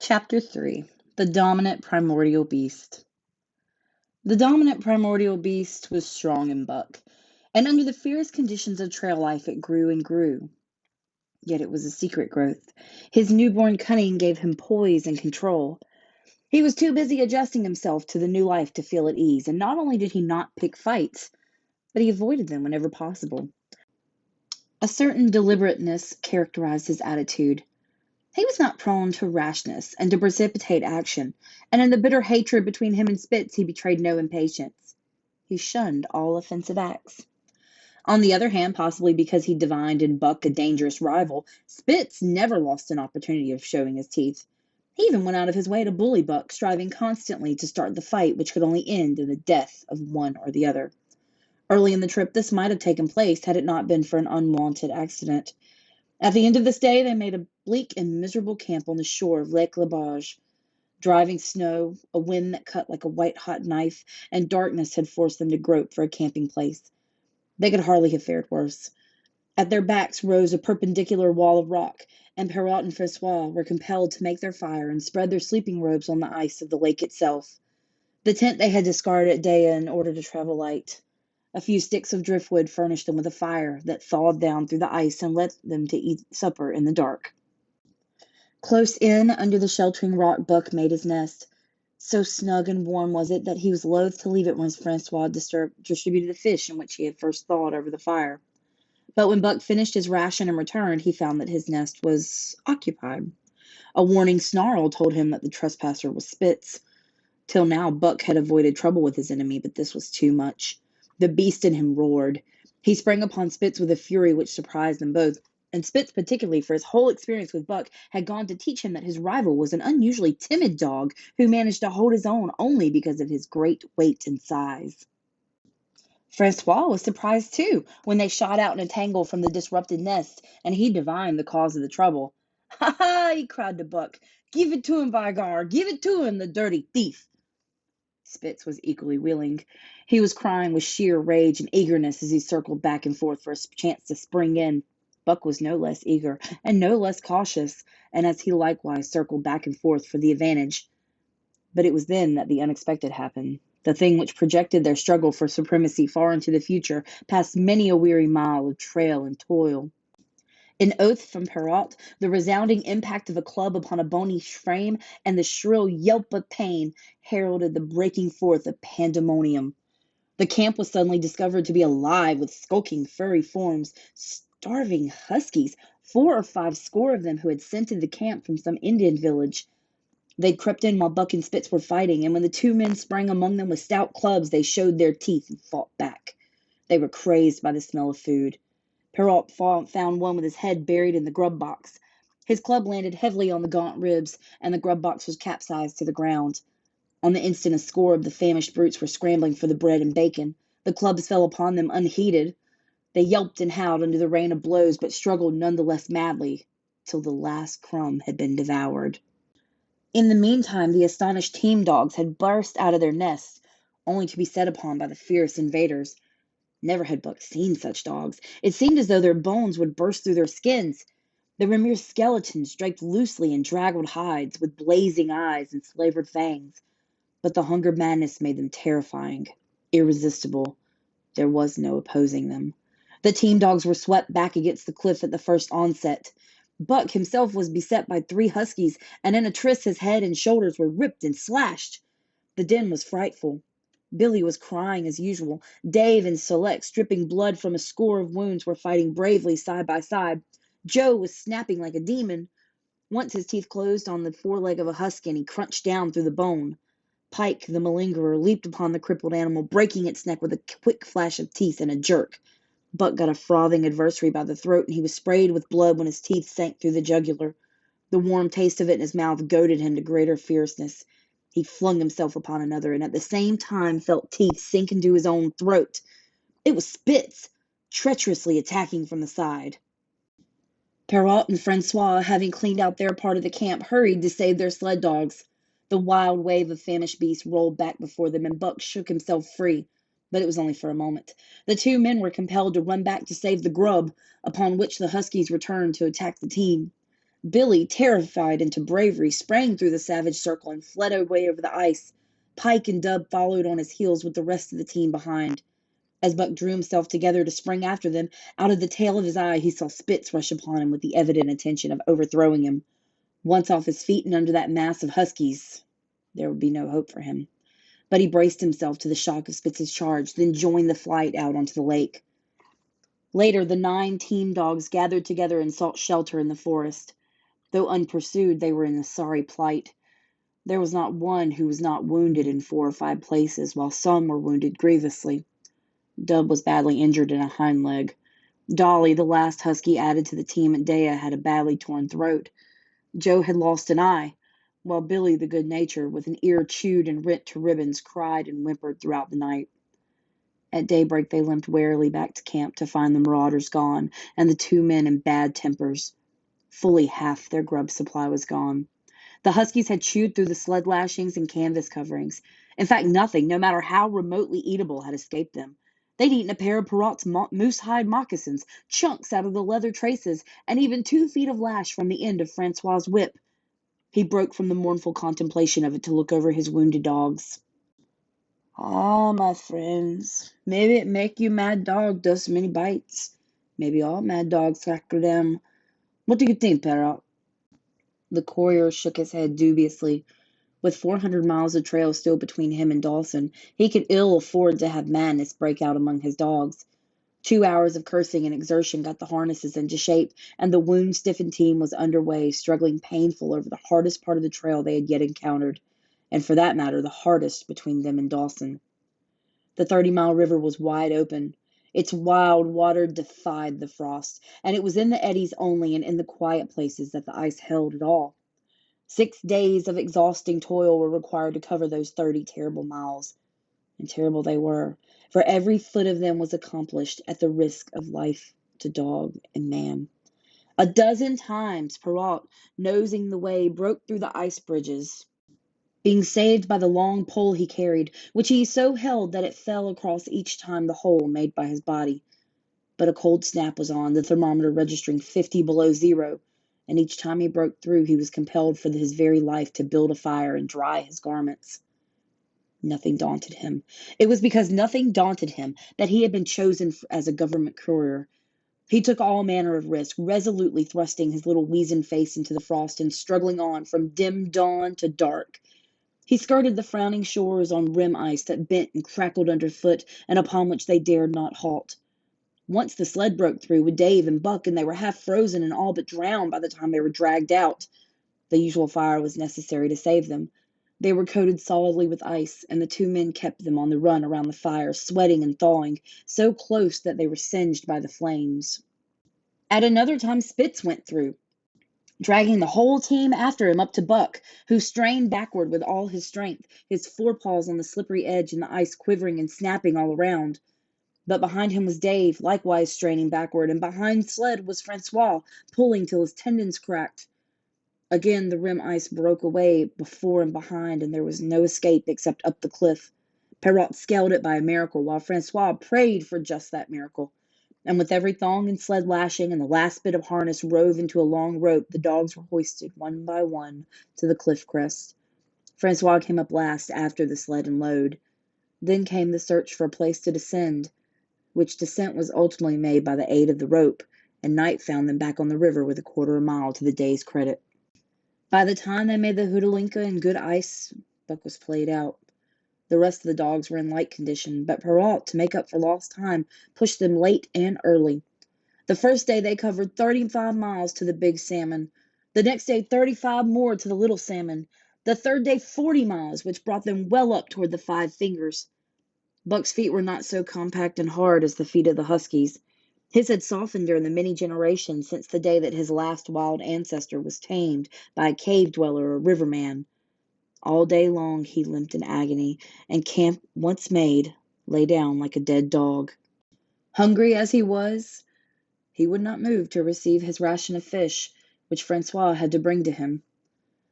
Chapter 3. The Dominant Primordial Beast. The dominant primordial beast was strong in buck, and under the fierce conditions of trail life it grew and grew. Yet it was a secret growth. His newborn cunning gave him poise and control. He was too busy adjusting himself to the new life to feel at ease, and not only did he not pick fights, but he avoided them whenever possible. A certain deliberateness characterized his attitude. He was not prone to rashness and to precipitate action, and in the bitter hatred between him and Spitz he betrayed no impatience. He shunned all offensive acts. On the other hand, possibly because he divined in Buck a dangerous rival, Spitz never lost an opportunity of showing his teeth. He even went out of his way to bully Buck, striving constantly to start the fight which could only end in the death of one or the other. Early in the trip this might have taken place had it not been for an unwanted accident. At the end of this day they made a bleak and miserable camp on the shore of Lake Labage. Driving snow, a wind that cut like a white-hot knife, and darkness had forced them to grope for a camping place. They could hardly have fared worse. At their backs rose a perpendicular wall of rock, and Perrot and Francois were compelled to make their fire and spread their sleeping robes on the ice of the lake itself. The tent they had discarded at Dea in order to travel light. A few sticks of driftwood furnished them with a fire that thawed down through the ice and led them to eat supper in the dark. Close in, under the sheltering rock, Buck made his nest. So snug and warm was it that he was loath to leave it once Francois distributed the fish in which he had first thawed over the fire. But when Buck finished his ration and returned, he found that his nest was occupied. A warning snarl told him that the trespasser was Spitz. Till now, Buck had avoided trouble with his enemy, but this was too much. The beast in him roared. He sprang upon Spitz with a fury which surprised them both, and Spitz particularly, for his whole experience with Buck had gone to teach him that his rival was an unusually timid dog who managed to hold his own only because of his great weight and size. Francois was surprised too when they shot out in a tangle from the disrupted nest, and he divined the cause of the trouble. "Ha ha!" he cried to Buck. "Give it to him, by gar! Give it to him, the dirty thief!" Spitz was equally willing. He was crying with sheer rage and eagerness as he circled back and forth for a chance to spring in. Buck was no less eager and no less cautious, and as he likewise circled back and forth for the advantage. But it was then that the unexpected happened, the thing which projected their struggle for supremacy far into the future, past many a weary mile of trail and toil. An oath from Perrot, the resounding impact of a club upon a bony frame, and the shrill yelp of pain heralded the breaking forth of pandemonium. The camp was suddenly discovered to be alive with skulking furry forms, starving huskies, 4 or 5 score of them who had scented the camp from some Indian village. They'd crept in while Buck and Spitz were fighting, and when the 2 men sprang among them with stout clubs, they showed their teeth and fought back. They were crazed by the smell of food. Perrot found one with his head buried in the grub box. His club landed heavily on the gaunt ribs, and the grub box was capsized to the ground. On the instant, a score of the famished brutes were scrambling for the bread and bacon. The clubs fell upon them unheeded. They yelped and howled under the rain of blows, but struggled none the less madly, till the last crumb had been devoured. In the meantime, the astonished team dogs had burst out of their nests, only to be set upon by the fierce invaders. Never had Buck seen such dogs. It seemed as though their bones would burst through their skins. They were mere skeletons draped loosely in draggled hides, with blazing eyes and flavored fangs. But the hunger madness made them terrifying, irresistible. There was no opposing them. The team dogs were swept back against the cliff at the first onset. Buck himself was beset by 3 huskies, and in a tryst his head and shoulders were ripped and slashed. The din was frightful. Billy was crying as usual. Dave and Select, dripping blood from a score of wounds, were fighting bravely side by side. Joe was snapping like a demon. Once his teeth closed on the foreleg of a husky, and he crunched down through the bone. Pike, the malingerer, leaped upon the crippled animal, breaking its neck with a quick flash of teeth and a jerk. Buck got a frothing adversary by the throat, and he was sprayed with blood when his teeth sank through the jugular. The warm taste of it in his mouth goaded him to greater fierceness. He flung himself upon another, and at the same time felt teeth sink into his own throat. It was Spitz, treacherously attacking from the side. Perrot and Francois, having cleaned out their part of the camp, hurried to save their sled dogs. The wild wave of famished beasts rolled back before them, and Buck shook himself free, but it was only for a moment. The 2 men were compelled to run back to save the grub, upon which the huskies returned to attack the team. Billy, terrified into bravery, sprang through the savage circle and fled away over the ice. Pike and Dub followed on his heels with the rest of the team behind. As Buck drew himself together to spring after them, out of the tail of his eye he saw Spitz rush upon him with the evident intention of overthrowing him. Once off his feet and under that mass of huskies, there would be no hope for him. But he braced himself to the shock of Spitz's charge, then joined the flight out onto the lake. Later, the 9 team dogs gathered together and sought shelter in the forest. Though unpursued, they were in a sorry plight. There was not one who was not wounded in 4 or 5 places, while some were wounded grievously. Dub was badly injured in a hind leg. Dolly, the last husky added to the team at Dea, had a badly torn throat. Joe had lost an eye, while Billy, the good-natured, with an ear chewed and rent to ribbons, cried and whimpered throughout the night. At daybreak they limped warily back to camp to find the marauders gone, and the 2 men in bad tempers. Fully half their grub supply was gone. The huskies had chewed through the sled lashings and canvas coverings. In fact, nothing, no matter how remotely eatable, had escaped them. They'd eaten a pair of Perrotte's moose-hide moccasins, chunks out of the leather traces, and even 2 feet of lash from the end of Francois's whip. He broke from the mournful contemplation of it to look over his wounded dogs. "Ah, my friends, maybe it make you mad dog does many bites. Maybe all mad dogs tackle them. What do you think, Perrotte?" The courier shook his head dubiously. With 400 miles of trail still between him and Dawson, he could ill afford to have madness break out among his dogs. 2 hours of cursing and exertion got the harnesses into shape, and the wound-stiffened team was underway, struggling painful over the hardest part of the trail they had yet encountered, and for that matter, the hardest between them and Dawson. The 30-mile river was wide open. Its wild water defied the frost, and it was in the eddies only and in the quiet places that the ice held at all. 6 days of exhausting toil were required to cover those 30 terrible miles. And terrible they were, for every foot of them was accomplished at the risk of life to dog and man. A dozen times Perrault, nosing the way, broke through the ice bridges, being saved by the long pole he carried, which he so held that it fell across each time the hole made by his body. But a cold snap was on, the thermometer registering 50 below zero, and each time he broke through he was compelled for his very life to build a fire and dry his garments. Nothing daunted him. It was because nothing daunted him that he had been chosen as a government courier. He took all manner of risk, resolutely thrusting his little weazened face into the frost and struggling on from dim dawn to dark. He skirted the frowning shores on rim ice that bent and crackled underfoot and upon which they dared not halt. Once the sled broke through with Dave and Buck, and they were half frozen and all but drowned by the time they were dragged out. The usual fire was necessary to save them. They were coated solidly with ice, and the 2 men kept them on the run around the fire, sweating and thawing, so close that they were singed by the flames. At another time Spitz went through, dragging the whole team after him up to Buck, who strained backward with all his strength, his forepaws on the slippery edge and the ice quivering and snapping all around. But behind him was Dave, likewise straining backward, and behind Sled was Francois, pulling till his tendons cracked. Again the rim ice broke away before and behind, and there was no escape except up the cliff. Perrault scaled it by a miracle, while Francois prayed for just that miracle. And with every thong and sled lashing and the last bit of harness rove into a long rope, the dogs were hoisted one by one to the cliff crest. Francois came up last after the sled and load. Then came the search for a place to descend, which descent was ultimately made by the aid of the rope, and night found them back on the river with a quarter of a mile to the day's credit. By the time they made the Hootalinka in good ice, Buck was played out. The rest of the dogs were in like condition, but Perrault, to make up for lost time, pushed them late and early. The first day they covered 35 miles to the Big Salmon. The next day 35 more to the Little Salmon. The third day 40 miles, which brought them well up toward the Five Fingers. Buck's feet were not so compact and hard as the feet of the huskies. His had softened during the many generations since the day that his last wild ancestor was tamed by a cave dweller or riverman. All day long he limped in agony, and camp once made, lay down like a dead dog. Hungry as he was, he would not move to receive his ration of fish, which Francois had to bring to him.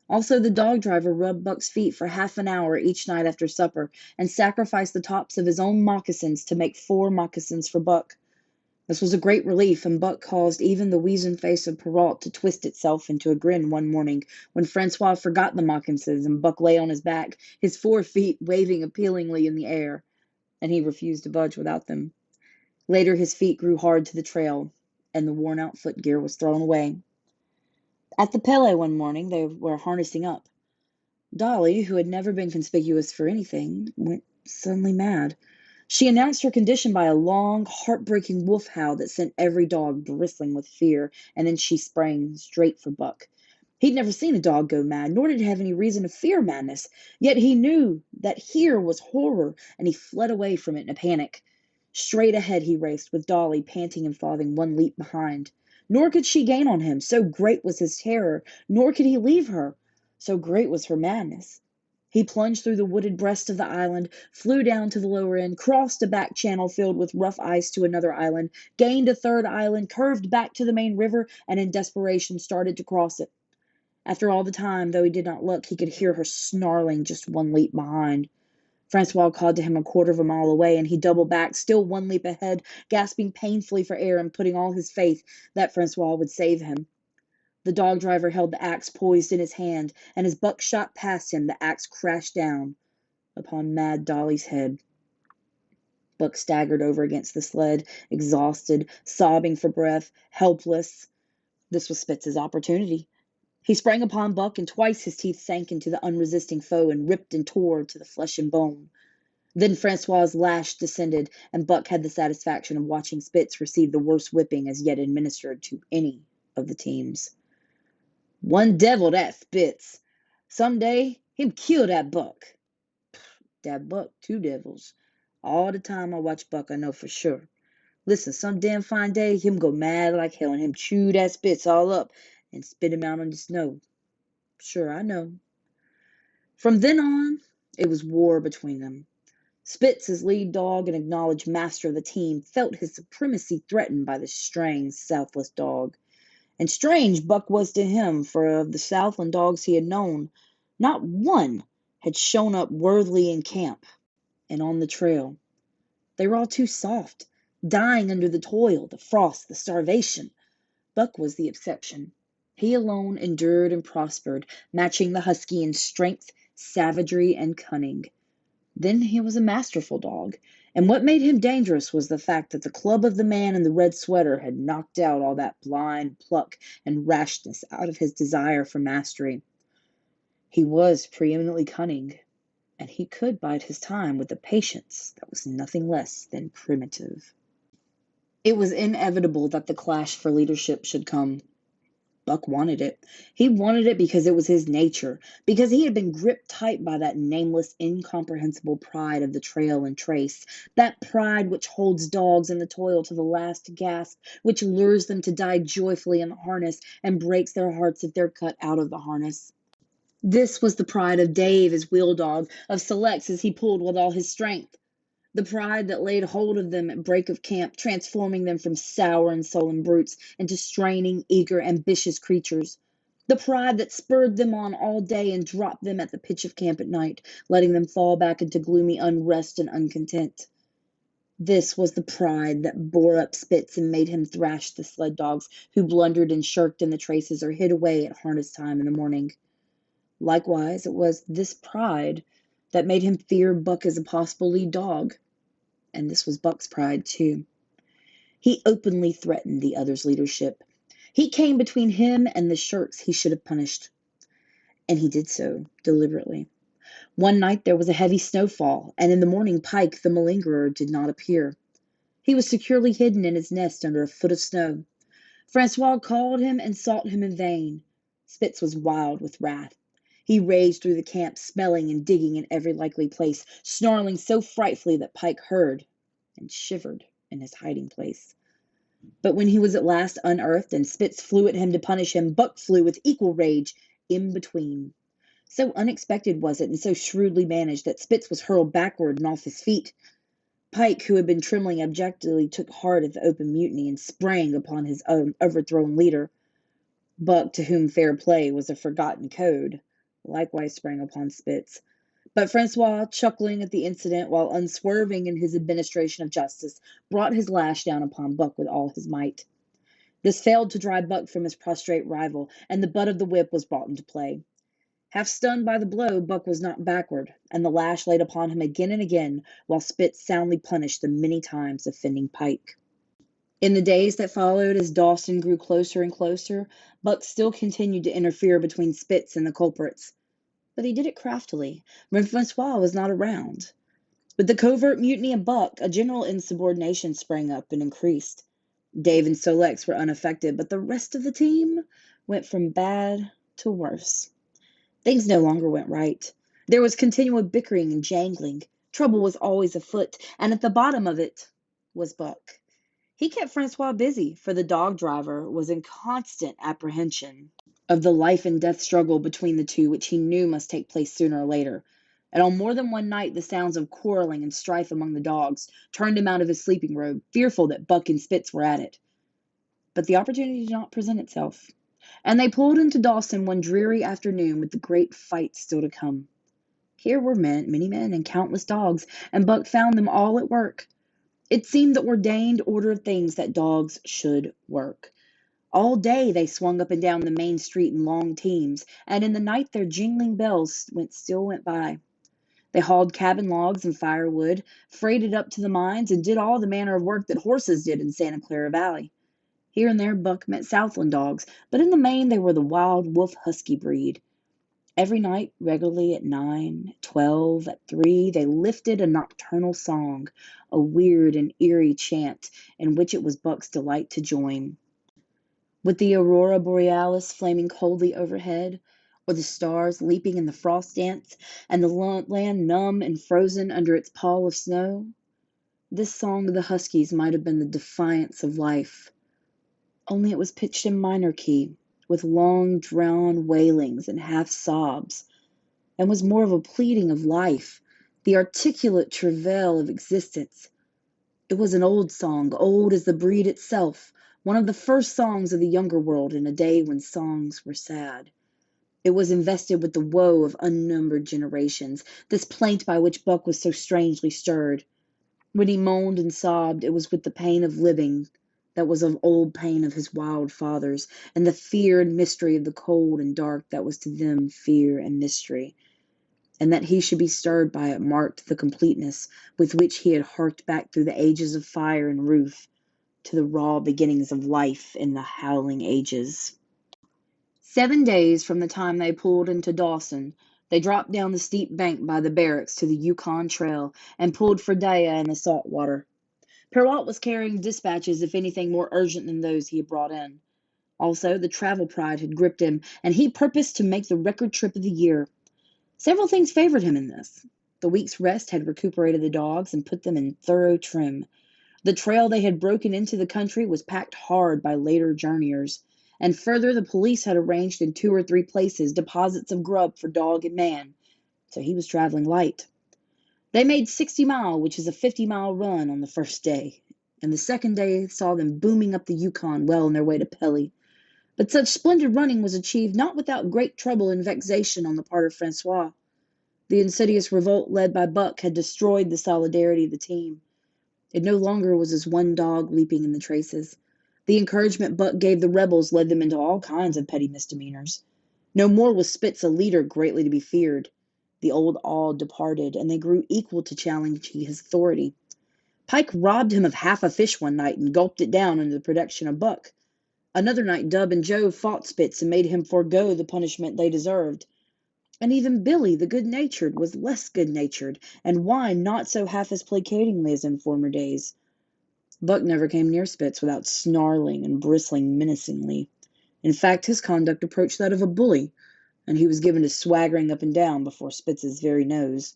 Also, the dog driver rubbed Buck's feet for half an hour each night after supper, and sacrificed the tops of his own moccasins to make 4 moccasins for Buck. This was a great relief, and Buck caused even the weazen face of Perrault to twist itself into a grin one morning when Francois forgot the moccasins and Buck lay on his back, his 4 feet waving appealingly in the air, and he refused to budge without them. Later his feet grew hard to the trail, and the worn-out footgear was thrown away. At the Pelée one morning they were harnessing up. Dolly, who had never been conspicuous for anything, went suddenly mad. She announced her condition by a long, heartbreaking wolf howl that sent every dog bristling with fear, and then she sprang straight for Buck. He'd never seen a dog go mad, nor did he have any reason to fear madness, yet he knew that here was horror, and he fled away from it in a panic. Straight ahead he raced, with Dolly panting and falling one leap behind. Nor could she gain on him, so great was his terror, nor could he leave her, so great was her madness. He plunged through the wooded breast of the island, flew down to the lower end, crossed a back channel filled with rough ice to another island, gained a third island, curved back to the main river, and in desperation started to cross it. After all the time, though he did not look, he could hear her snarling just one leap behind. Francois called to him a quarter of a mile away, and he doubled back, still one leap ahead, gasping painfully for air and putting all his faith that Francois would save him. The dog driver held the axe poised in his hand, and as Buck shot past him, the axe crashed down upon Mad Dolly's head. Buck staggered over against the sled, exhausted, sobbing for breath, helpless. This was Spitz's opportunity. He sprang upon Buck, and twice his teeth sank into the unresisting foe and ripped and tore to the flesh and bone. Then Francois's lash descended, and Buck had the satisfaction of watching Spitz receive the worst whipping as yet administered to any of the teams. "One devil, that Spitz. Some day him kill that Buck." "Dat Buck, 2 devils. All the time I watch Buck, I know for sure. Listen, some damn fine day him go mad like hell and him chew dat Spitz all up and spit him out on the snow. Sure, I know." From then on, it was war between them. Spitz, as lead dog and acknowledged master of the team, felt his supremacy threatened by the straying, southless dog. And strange Buck was to him, for of the Southland dogs he had known, not one had shown up worthily in camp and on the trail. They were all too soft, dying under the toil, the frost, the starvation. Buck was the exception. He alone endured and prospered, matching the husky in strength, savagery, and cunning. Then he was a masterful dog, and what made him dangerous was the fact that the club of the man in the red sweater had knocked out all that blind pluck and rashness out of his desire for mastery. He was preeminently cunning, and he could bide his time with a patience that was nothing less than primitive. It was inevitable that the clash for leadership should come. Buck wanted it. He wanted it because it was his nature, because he had been gripped tight by that nameless, incomprehensible pride of the trail and trace, that pride which holds dogs in the toil to the last gasp, which lures them to die joyfully in the harness and breaks their hearts if they're cut out of the harness. This was the pride of Dave as wheel dog, of Selects as he pulled with all his strength. The pride that laid hold of them at break of camp, transforming them from sour and sullen brutes into straining, eager, ambitious creatures. The pride that spurred them on all day and dropped them at the pitch of camp at night, letting them fall back into gloomy unrest and uncontent. This was the pride that bore up Spitz and made him thrash the sled dogs who blundered and shirked in the traces or hid away at harness time in the morning. Likewise, it was this pride that made him fear Buck as a possible lead dog. And this was Buck's pride, too. He openly threatened the other's leadership. He came between him and the shirks he should have punished. And he did so, deliberately. One night there was a heavy snowfall, and in the morning Pike, the malingerer, did not appear. He was securely hidden in his nest under a foot of snow. Francois called him and sought him in vain. Spitz was wild with wrath. He raged through the camp, smelling and digging in every likely place, snarling so frightfully that Pike heard and shivered in his hiding place. But when he was at last unearthed and Spitz flew at him to punish him, Buck flew with equal rage in between. So unexpected was it, and so shrewdly managed, that Spitz was hurled backward and off his feet. Pike, who had been trembling abjectly, took heart at the open mutiny and sprang upon his overthrown leader. Buck, to whom fair play was a forgotten code, likewise sprang upon Spitz. But Francois, chuckling at the incident while unswerving in his administration of justice, brought his lash down upon Buck with all his might. This failed to drive Buck from his prostrate rival, and the butt of the whip was brought into play. Half stunned by the blow, Buck was knocked backward, and the lash laid upon him again and again, while Spitz soundly punished the many times offending Pike. In the days that followed, as Dawson grew closer and closer, Buck still continued to interfere between Spitz and the culprits. But he did it craftily, when Francois was not around. With the covert mutiny of Buck, a general insubordination sprang up and increased. Dave and Sol-Leks were unaffected, but the rest of the team went from bad to worse. Things no longer went right. There was continual bickering and jangling. Trouble was always afoot, and at the bottom of it was Buck. He kept Francois busy, for the dog driver was in constant apprehension of the life and death struggle between the two, which he knew must take place sooner or later. And on more than one night, the sounds of quarreling and strife among the dogs turned him out of his sleeping robe, fearful that Buck and Spitz were at it. But the opportunity did not present itself, and they pulled into Dawson one dreary afternoon with the great fight still to come. Here were many men and countless dogs, and Buck found them all at work. It seemed the ordained order of things that dogs should work. All day they swung up and down the main street in long teams, and in the night their jingling bells still went by. They hauled cabin logs and firewood, freighted up to the mines, and did all the manner of work that horses did in Santa Clara Valley. Here and there Buck met Southland dogs, but in the main they were the wild wolf husky breed. Every night, regularly at 9, at 12, at 3, they lifted a nocturnal song, a weird and eerie chant, in which it was Buck's delight to join. With the aurora borealis flaming coldly overhead, or the stars leaping in the frost dance, and the land numb and frozen under its pall of snow, this song of the huskies might have been the defiance of life. Only it was pitched in minor key, with long-drawn wailings and half-sobs, and was more of a pleading of life, the articulate travail of existence. It was an old song, old as the breed itself, one of the first songs of the younger world in a day when songs were sad. It was invested with the woe of unnumbered generations, this plaint by which Buck was so strangely stirred. When he moaned and sobbed, it was with the pain of living that was of old pain of his wild fathers, and the fear and mystery of the cold and dark that was to them fear and mystery. And that he should be stirred by it marked the completeness with which he had harked back through the ages of fire and roof to the raw beginnings of life in the howling ages. 7 days from the time they pulled into Dawson, they dropped down the steep bank by the barracks to the Yukon Trail and pulled for Daya and the salt water. Perrault was carrying dispatches, if anything more urgent than those he had brought in. Also, the travel pride had gripped him, and he purposed to make the record trip of the year. Several things favored him in this. The week's rest had recuperated the dogs and put them in thorough trim. The trail they had broken into the country was packed hard by later journeyers, and further the police had arranged in 2 or 3 places deposits of grub for dog and man, so he was traveling light. They made 60 Mile, which is a 50-mile run, on the first day, and the second day saw them booming up the Yukon well on their way to Pelly. But such splendid running was achieved not without great trouble and vexation on the part of Francois. The insidious revolt led by Buck had destroyed the solidarity of the team. It no longer was as one dog leaping in the traces. The encouragement Buck gave the rebels led them into all kinds of petty misdemeanors. No more was Spitz a leader greatly to be feared. The old awe departed, and they grew equal to challenging his authority. Pike robbed him of half a fish one night and gulped it down under the protection of Buck. Another night Dub and Joe fought Spitz and made him forego the punishment they deserved. And even Billy, the good-natured, was less good-natured, and whined not so half as placatingly as in former days. Buck never came near Spitz without snarling and bristling menacingly. In fact, his conduct approached that of a bully, and he was given to swaggering up and down before Spitz's very nose.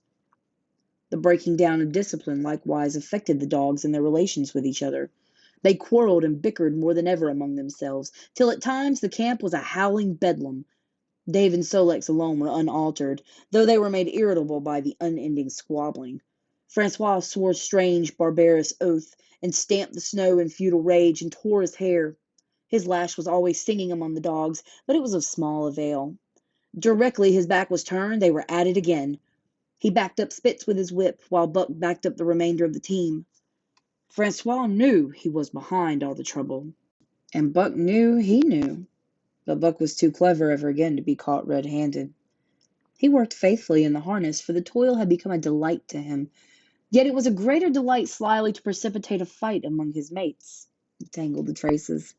The breaking down of discipline likewise affected the dogs in their relations with each other. They quarreled and bickered more than ever among themselves, till at times the camp was a howling bedlam. Dave and Sol-Leks alone were unaltered, though they were made irritable by the unending squabbling. Francois swore strange, barbarous oath, and stamped the snow in futile rage, and tore his hair. His lash was always stinging among the dogs, but it was of small avail. Directly his back was turned, they were at it again. He backed up Spitz with his whip, while Buck backed up the remainder of the team. Francois knew he was behind all the trouble, and Buck knew he knew, but Buck was too clever ever again to be caught red-handed. He worked faithfully in the harness, for the toil had become a delight to him, yet it was a greater delight slyly to precipitate a fight among his mates, and tangle the traces.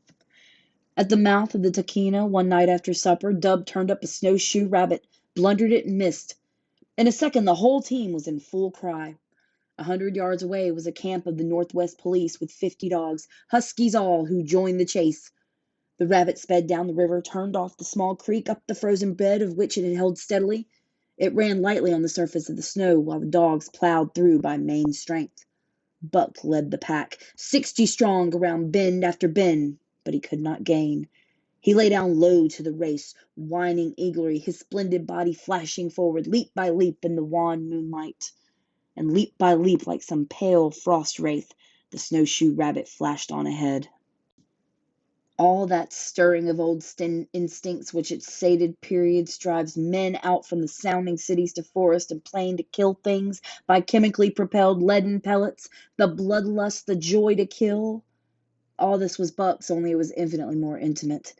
At the mouth of the Tahkeena, one night after supper, Dub turned up a snowshoe rabbit, blundered it, and missed. In a second the whole team was in full cry. 100 yards away was a camp of the Northwest Police with 50 dogs, huskies all, who joined the chase. The rabbit sped down the river, turned off the small creek, up the frozen bed of which it had held steadily. It ran lightly on the surface of the snow, while the dogs plowed through by main strength. Buck led the pack, 60 strong around bend after bend, but he could not gain. He lay down low to the race, whining eagerly, his splendid body flashing forward, leap by leap in the wan moonlight. And leap by leap, like some pale frost wraith, the snowshoe rabbit flashed on ahead. All that stirring of old instincts which at sated periods drives men out from the sounding cities to forest and plain to kill things by chemically propelled leaden pellets, the bloodlust, the joy to kill, all this was Buck's, only it was infinitely more intimate.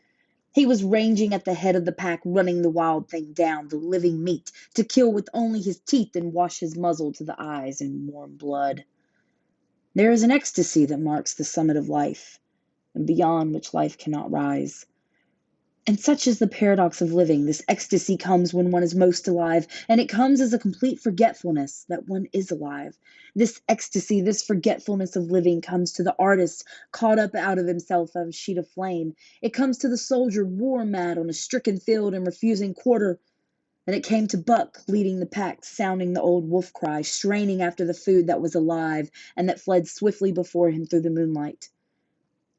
He was ranging at the head of the pack, running the wild thing down, the living meat, to kill with only his teeth and wash his muzzle to the eyes in warm blood. There is an ecstasy that marks the summit of life, and beyond which life cannot rise. And such is the paradox of living. This ecstasy comes when one is most alive, and it comes as a complete forgetfulness that one is alive. This ecstasy, this forgetfulness of living, comes to the artist caught up out of himself of a sheet of flame. It comes to the soldier war mad on a stricken field and refusing quarter. And it came to Buck, leading the pack, sounding the old wolf cry, straining after the food that was alive and that fled swiftly before him through the moonlight.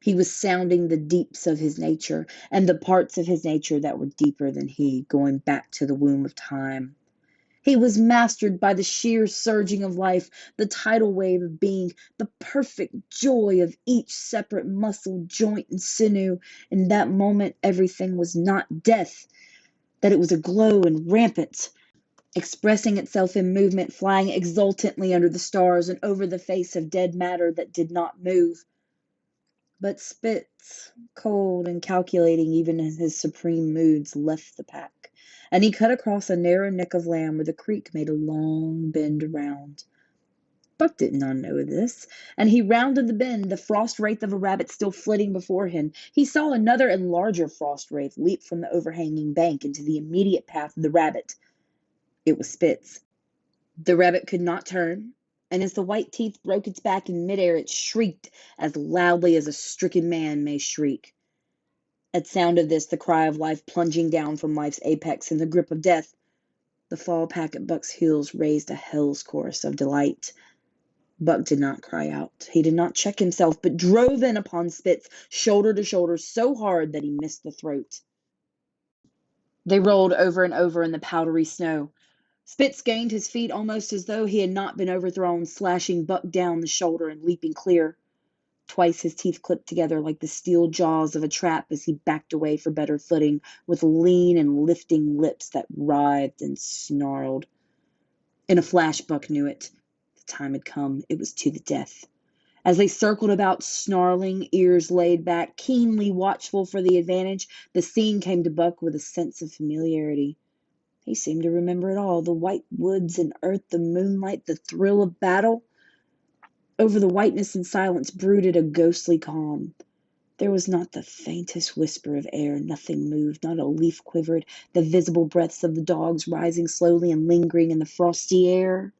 He was sounding the deeps of his nature, and the parts of his nature that were deeper than he, going back to the womb of time. He was mastered by the sheer surging of life, the tidal wave of being, the perfect joy of each separate muscle, joint, and sinew. In that moment everything was not death, that it was aglow and rampant, expressing itself in movement, flying exultantly under the stars and over the face of dead matter that did not move. But Spitz, cold and calculating even in his supreme moods, left the pack, and he cut across a narrow neck of land where the creek made a long bend around. Buck did not know this, and he rounded the bend, the frost wraith of a rabbit still flitting before him. He saw another and larger frost wraith leap from the overhanging bank into the immediate path of the rabbit. It was Spitz. The rabbit could not turn, and as the white teeth broke its back in midair, it shrieked as loudly as a stricken man may shriek. At sound of this, the cry of life plunging down from life's apex in the grip of death, the fall pack at Buck's heels raised a hell's chorus of delight. Buck did not cry out. He did not check himself, but drove in upon Spitz, shoulder to shoulder, so hard that he missed the throat. They rolled over and over in the powdery snow. Spitz gained his feet almost as though he had not been overthrown, slashing Buck down the shoulder and leaping clear. Twice his teeth clicked together like the steel jaws of a trap as he backed away for better footing, with lean and lifting lips that writhed and snarled. In a flash, Buck knew it. The time had come. It was to the death. As they circled about, snarling, ears laid back, keenly watchful for the advantage, the scene came to Buck with a sense of familiarity. He seemed to remember it all, the white woods and earth, the moonlight, the thrill of battle. Over the whiteness and silence brooded a ghostly calm. There was not the faintest whisper of air, nothing moved, not a leaf quivered, the visible breaths of the dogs rising slowly and lingering in the frosty air.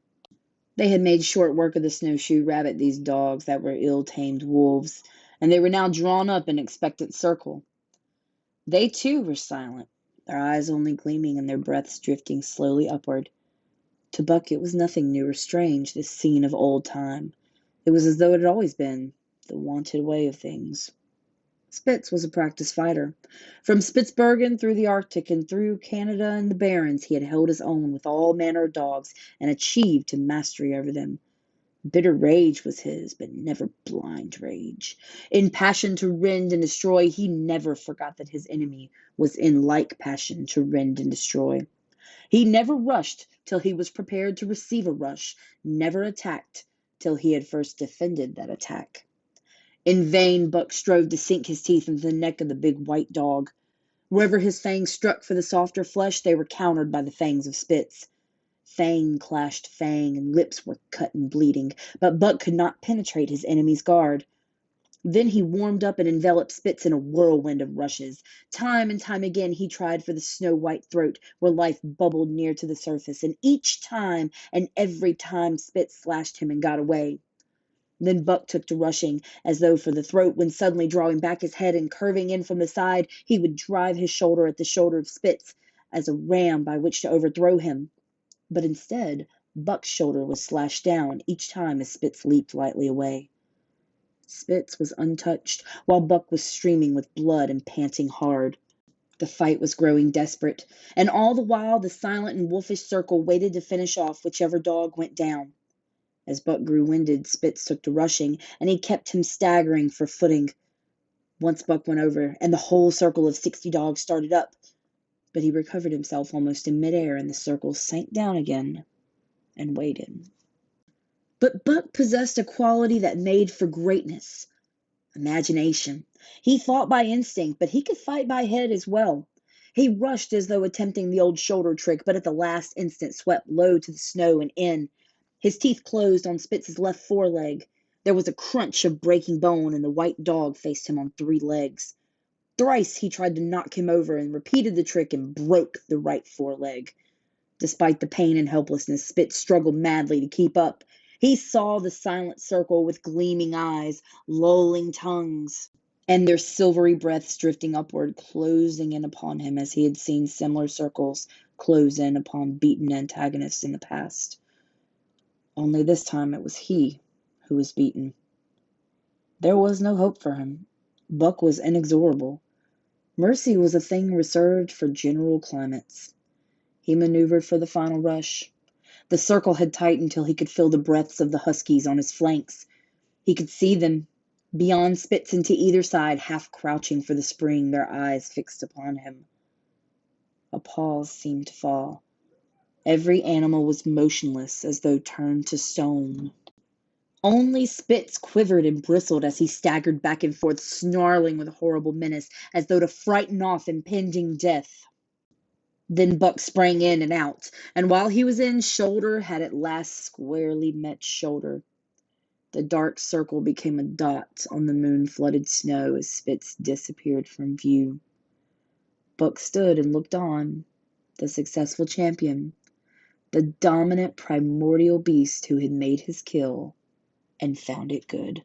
They had made short work of the snowshoe rabbit, these dogs that were ill-tamed wolves, and they were now drawn up in expectant circle. They too were silent, their eyes only gleaming and their breaths drifting slowly upward. To Buck it was nothing new or strange, this scene of old time. It was as though it had always been, the wonted way of things. Spitz was a practiced fighter. From Spitzbergen through the Arctic and through Canada and the Barrens, he had held his own with all manner of dogs and achieved to mastery over them. Bitter rage was his, but never blind rage. In passion to rend and destroy, he never forgot that his enemy was in like passion to rend and destroy. He never rushed till he was prepared to receive a rush, never attacked till he had first defended that attack. In vain Buck strove to sink his teeth into the neck of the big white dog. Wherever his fangs struck for the softer flesh, they were countered by the fangs of Spitz. Fang clashed fang, and lips were cut and bleeding, but Buck could not penetrate his enemy's guard. Then he warmed up and enveloped Spitz in a whirlwind of rushes. Time and time again he tried for the snow-white throat, where life bubbled near to the surface, and each time and every time Spitz slashed him and got away. Then Buck took to rushing, as though for the throat, when suddenly drawing back his head and curving in from the side, he would drive his shoulder at the shoulder of Spitz as a ram by which to overthrow him. But instead, Buck's shoulder was slashed down each time as Spitz leaped lightly away. Spitz was untouched, while Buck was streaming with blood and panting hard. The fight was growing desperate, and all the while the silent and wolfish circle waited to finish off whichever dog went down. As Buck grew winded, Spitz took to rushing, and he kept him staggering for footing. Once Buck went over, and the whole circle of 60 dogs started up, but he recovered himself almost in midair, and the circle sank down again and waited. But Buck possessed a quality that made for greatness: imagination. He fought by instinct, but he could fight by head as well. He rushed as though attempting the old shoulder trick, but at the last instant swept low to the snow and in. His teeth closed on Spitz's left foreleg. There was a crunch of breaking bone, and the white dog faced him on 3 legs. Thrice he tried to knock him over and repeated the trick and broke the right foreleg. Despite the pain and helplessness, Spitz struggled madly to keep up. He saw the silent circle with gleaming eyes, lolling tongues, and their silvery breaths drifting upward, closing in upon him as he had seen similar circles close in upon beaten antagonists in the past. Only this time it was he who was beaten. There was no hope for him. Buck was inexorable. Mercy was a thing reserved for general climates. He maneuvered for the final rush. The circle had tightened till he could feel the breaths of the huskies on his flanks. He could see them, beyond Spitz and to either side, half crouching for the spring, their eyes fixed upon him. A pause seemed to fall. Every animal was motionless, as though turned to stone. Only Spitz quivered and bristled as he staggered back and forth, snarling with a horrible menace, as though to frighten off impending death. Then Buck sprang in and out, and while he was in, shoulder had at last squarely met shoulder. The dark circle became a dot on the moon-flooded snow as Spitz disappeared from view. Buck stood and looked on, the successful champion, the dominant primordial beast who had made his kill and found it good.